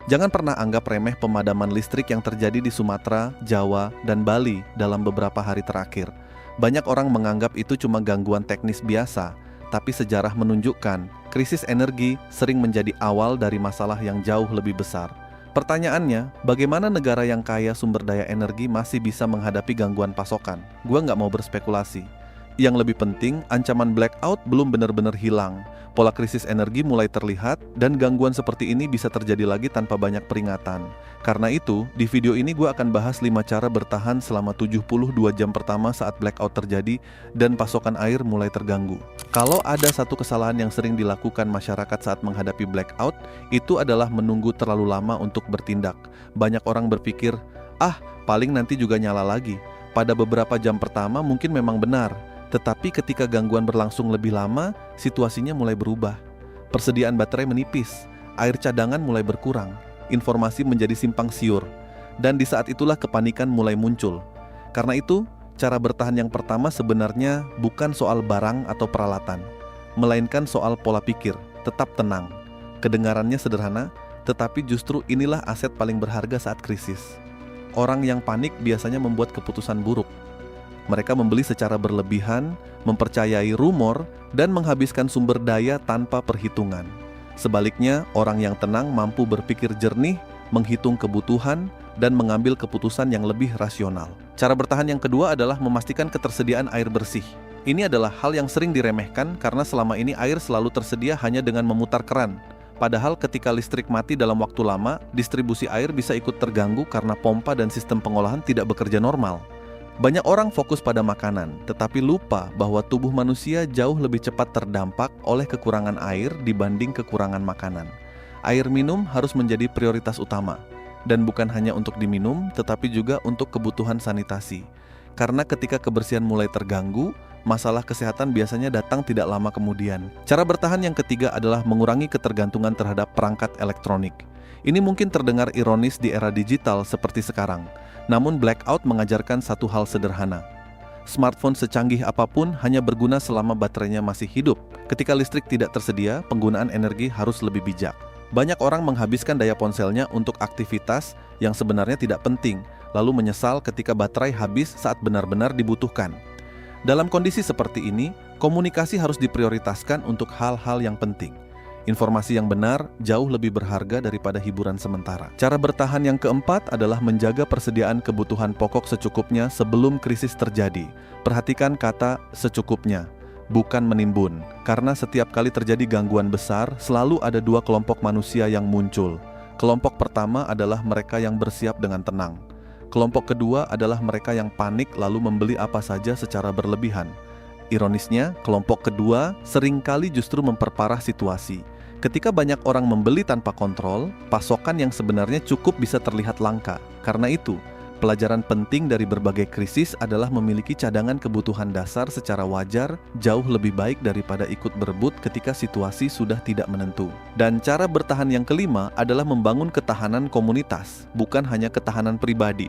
Jangan pernah anggap remeh pemadaman listrik yang terjadi di Sumatera, Jawa, dan Bali dalam beberapa hari terakhir. Banyak orang menganggap itu cuma gangguan teknis biasa, tapi sejarah menunjukkan krisis energi sering menjadi awal dari masalah yang jauh lebih besar. Pertanyaannya, bagaimana negara yang kaya sumber daya energi masih bisa menghadapi gangguan pasokan? Gua nggak mau berspekulasi. Yang lebih penting, ancaman blackout belum benar-benar hilang. Pola krisis energi mulai terlihat dan gangguan seperti ini bisa terjadi lagi tanpa banyak peringatan. Karena itu, di video ini gue akan bahas 5 cara bertahan selama 72 jam pertama saat blackout terjadi dan pasokan air mulai terganggu. Kalau ada satu kesalahan yang sering dilakukan masyarakat saat menghadapi blackout, itu adalah menunggu terlalu lama untuk bertindak. Banyak orang berpikir, paling nanti juga nyala lagi. Pada beberapa jam pertama mungkin memang benar. Tetapi ketika gangguan berlangsung lebih lama, situasinya mulai berubah. Persediaan baterai menipis, air cadangan mulai berkurang, informasi menjadi simpang siur, dan di saat itulah kepanikan mulai muncul. Karena itu, cara bertahan yang pertama sebenarnya bukan soal barang atau peralatan, melainkan soal pola pikir, tetap tenang. Kedengarannya sederhana, tetapi justru inilah aset paling berharga saat krisis. Orang yang panik biasanya membuat keputusan buruk. Mereka membeli secara berlebihan, mempercayai rumor, dan menghabiskan sumber daya tanpa perhitungan. Sebaliknya, orang yang tenang mampu berpikir jernih, menghitung kebutuhan, dan mengambil keputusan yang lebih rasional. Cara bertahan yang kedua adalah memastikan ketersediaan air bersih. Ini adalah hal yang sering diremehkan karena selama ini air selalu tersedia hanya dengan memutar keran. Padahal ketika listrik mati dalam waktu lama, distribusi air bisa ikut terganggu karena pompa dan sistem pengolahan tidak bekerja normal. Banyak orang fokus pada makanan, tetapi lupa bahwa tubuh manusia jauh lebih cepat terdampak oleh kekurangan air dibanding kekurangan makanan. Air minum harus menjadi prioritas utama, dan bukan hanya untuk diminum, tetapi juga untuk kebutuhan sanitasi. Karena ketika kebersihan mulai terganggu, masalah kesehatan biasanya datang tidak lama kemudian. Cara bertahan yang ketiga adalah mengurangi ketergantungan terhadap perangkat elektronik. Ini mungkin terdengar ironis di era digital seperti sekarang. Namun blackout mengajarkan satu hal sederhana. Smartphone secanggih apapun hanya berguna selama baterainya masih hidup. Ketika listrik tidak tersedia, penggunaan energi harus lebih bijak. Banyak orang menghabiskan daya ponselnya untuk aktivitas yang sebenarnya tidak penting, lalu menyesal ketika baterai habis saat benar-benar dibutuhkan. Dalam kondisi seperti ini, komunikasi harus diprioritaskan untuk hal-hal yang penting. Informasi yang benar jauh lebih berharga daripada hiburan sementara. Cara bertahan yang keempat adalah menjaga persediaan kebutuhan pokok secukupnya sebelum krisis terjadi. Perhatikan kata secukupnya, bukan menimbun. Karena setiap kali terjadi gangguan besar, selalu ada dua kelompok manusia yang muncul. Kelompok pertama adalah mereka yang bersiap dengan tenang. Kelompok kedua adalah mereka yang panik lalu membeli apa saja secara berlebihan. Ironisnya, kelompok kedua seringkali justru memperparah situasi. Ketika banyak orang membeli tanpa kontrol, pasokan yang sebenarnya cukup bisa terlihat langka. Karena itu, pelajaran penting dari berbagai krisis adalah memiliki cadangan kebutuhan dasar secara wajar jauh lebih baik daripada ikut berebut ketika situasi sudah tidak menentu. Dan cara bertahan yang kelima adalah membangun ketahanan komunitas, bukan hanya ketahanan pribadi.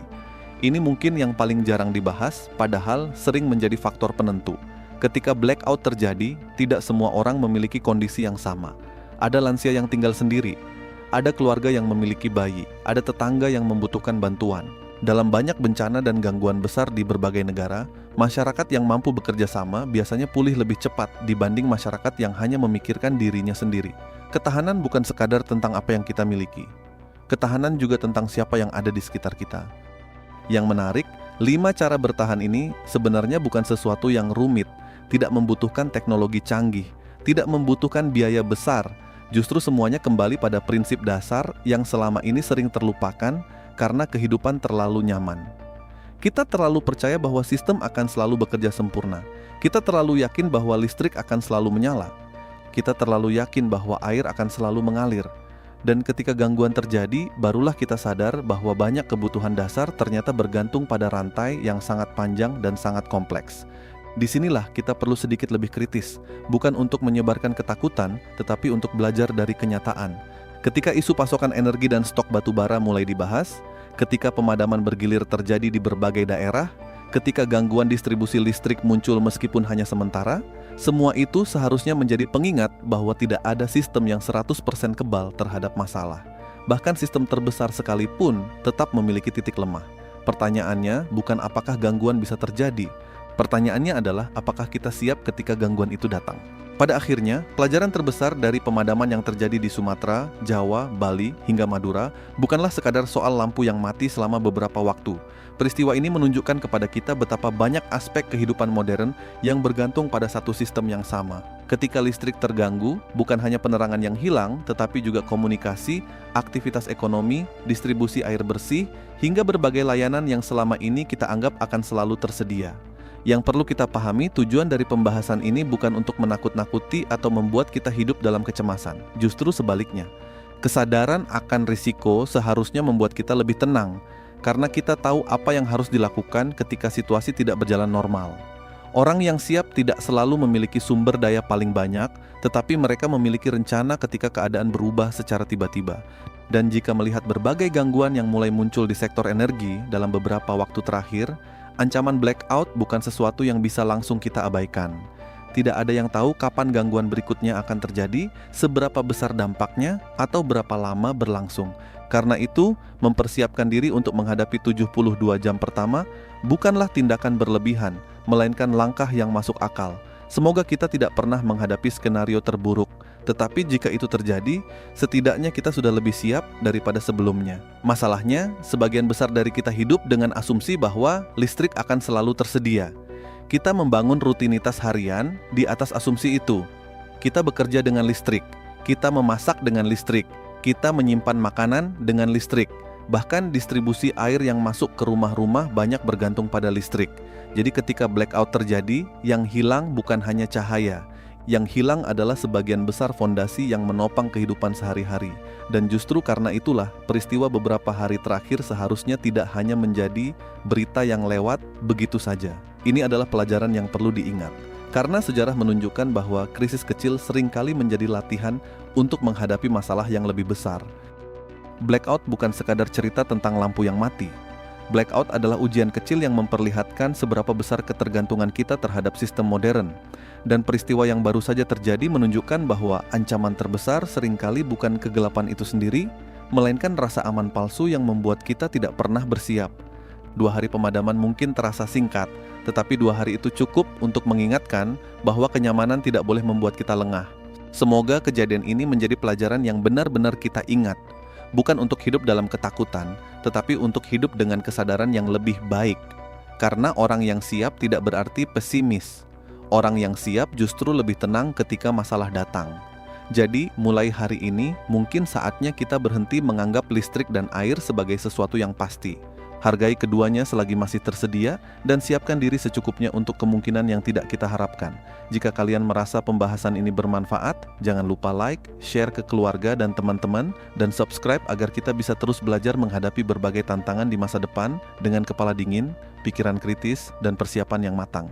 Ini mungkin yang paling jarang dibahas, padahal sering menjadi faktor penentu. Ketika blackout terjadi, tidak semua orang memiliki kondisi yang sama. Ada lansia yang tinggal sendiri, ada keluarga yang memiliki bayi, ada tetangga yang membutuhkan bantuan. Dalam banyak bencana dan gangguan besar di berbagai negara, masyarakat yang mampu bekerja sama biasanya pulih lebih cepat dibanding masyarakat yang hanya memikirkan dirinya sendiri. Ketahanan bukan sekadar tentang apa yang kita miliki. Ketahanan juga tentang siapa yang ada di sekitar kita. Yang menarik, 5 cara bertahan ini sebenarnya bukan sesuatu yang rumit, tidak membutuhkan teknologi canggih, tidak membutuhkan biaya besar. Justru semuanya kembali pada prinsip dasar yang selama ini sering terlupakan karena kehidupan terlalu nyaman. Kita terlalu percaya bahwa sistem akan selalu bekerja sempurna. Kita terlalu yakin bahwa listrik akan selalu menyala. Kita terlalu yakin bahwa air akan selalu mengalir. Dan ketika gangguan terjadi, barulah kita sadar bahwa banyak kebutuhan dasar ternyata bergantung pada rantai yang sangat panjang dan sangat kompleks. Disinilah kita perlu sedikit lebih kritis, bukan untuk menyebarkan ketakutan, tetapi untuk belajar dari kenyataan. Ketika isu pasokan energi dan stok batu bara mulai dibahas, ketika pemadaman bergilir terjadi di berbagai daerah, ketika gangguan distribusi listrik muncul meskipun hanya sementara, semua itu seharusnya menjadi pengingat bahwa tidak ada sistem yang 100% kebal terhadap masalah. Bahkan sistem terbesar sekalipun tetap memiliki titik lemah. Pertanyaannya bukan apakah gangguan bisa terjadi. Pertanyaannya adalah apakah kita siap ketika gangguan itu datang. Pada akhirnya, pelajaran terbesar dari pemadaman yang terjadi di Sumatera, Jawa, Bali, hingga Madura bukanlah sekadar soal lampu yang mati selama beberapa waktu. Peristiwa ini menunjukkan kepada kita betapa banyak aspek kehidupan modern yang bergantung pada satu sistem yang sama. Ketika listrik terganggu, bukan hanya penerangan yang hilang, tetapi juga komunikasi, aktivitas ekonomi, distribusi air bersih, hingga berbagai layanan yang selama ini kita anggap akan selalu tersedia. Yang perlu kita pahami, tujuan dari pembahasan ini bukan untuk menakut-nakuti atau membuat kita hidup dalam kecemasan. Justru sebaliknya, kesadaran akan risiko seharusnya membuat kita lebih tenang, karena kita tahu apa yang harus dilakukan ketika situasi tidak berjalan normal. Orang yang siap tidak selalu memiliki sumber daya paling banyak, tetapi mereka memiliki rencana ketika keadaan berubah secara tiba-tiba. Dan jika melihat berbagai gangguan yang mulai muncul di sektor energi dalam beberapa waktu terakhir, ancaman blackout bukan sesuatu yang bisa langsung kita abaikan. Tidak ada yang tahu kapan gangguan berikutnya akan terjadi, seberapa besar dampaknya, atau berapa lama berlangsung. Karena itu, mempersiapkan diri untuk menghadapi 72 jam pertama bukanlah tindakan berlebihan, melainkan langkah yang masuk akal. Semoga kita tidak pernah menghadapi skenario terburuk, tetapi jika itu terjadi, setidaknya kita sudah lebih siap daripada sebelumnya. Masalahnya, sebagian besar dari kita hidup dengan asumsi bahwa listrik akan selalu tersedia. Kita membangun rutinitas harian di atas asumsi itu. Kita bekerja dengan listrik, kita memasak dengan listrik, kita menyimpan makanan dengan listrik. Bahkan distribusi air yang masuk ke rumah-rumah banyak bergantung pada listrik. Jadi ketika blackout terjadi, yang hilang bukan hanya cahaya. Yang hilang adalah sebagian besar fondasi yang menopang kehidupan sehari-hari. Dan justru karena itulah peristiwa beberapa hari terakhir seharusnya tidak hanya menjadi berita yang lewat begitu saja. Ini adalah pelajaran yang perlu diingat. Karena sejarah menunjukkan bahwa krisis kecil seringkali menjadi latihan untuk menghadapi masalah yang lebih besar. Blackout bukan sekadar cerita tentang lampu yang mati. Blackout adalah ujian kecil yang memperlihatkan seberapa besar ketergantungan kita terhadap sistem modern. Dan peristiwa yang baru saja terjadi menunjukkan bahwa ancaman terbesar seringkali bukan kegelapan itu sendiri, melainkan rasa aman palsu yang membuat kita tidak pernah bersiap. 2 hari pemadaman mungkin terasa singkat, tetapi 2 hari itu cukup untuk mengingatkan bahwa kenyamanan tidak boleh membuat kita lengah. Semoga kejadian ini menjadi pelajaran yang benar-benar kita ingat. Bukan untuk hidup dalam ketakutan, tetapi untuk hidup dengan kesadaran yang lebih baik. Karena orang yang siap tidak berarti pesimis. Orang yang siap justru lebih tenang ketika masalah datang. Jadi, mulai hari ini, mungkin saatnya kita berhenti menganggap listrik dan air sebagai sesuatu yang pasti. Hargai keduanya selagi masih tersedia, dan siapkan diri secukupnya untuk kemungkinan yang tidak kita harapkan. Jika kalian merasa pembahasan ini bermanfaat, jangan lupa like, share ke keluarga dan teman-teman, dan subscribe agar kita bisa terus belajar menghadapi berbagai tantangan di masa depan dengan kepala dingin, pikiran kritis, dan persiapan yang matang.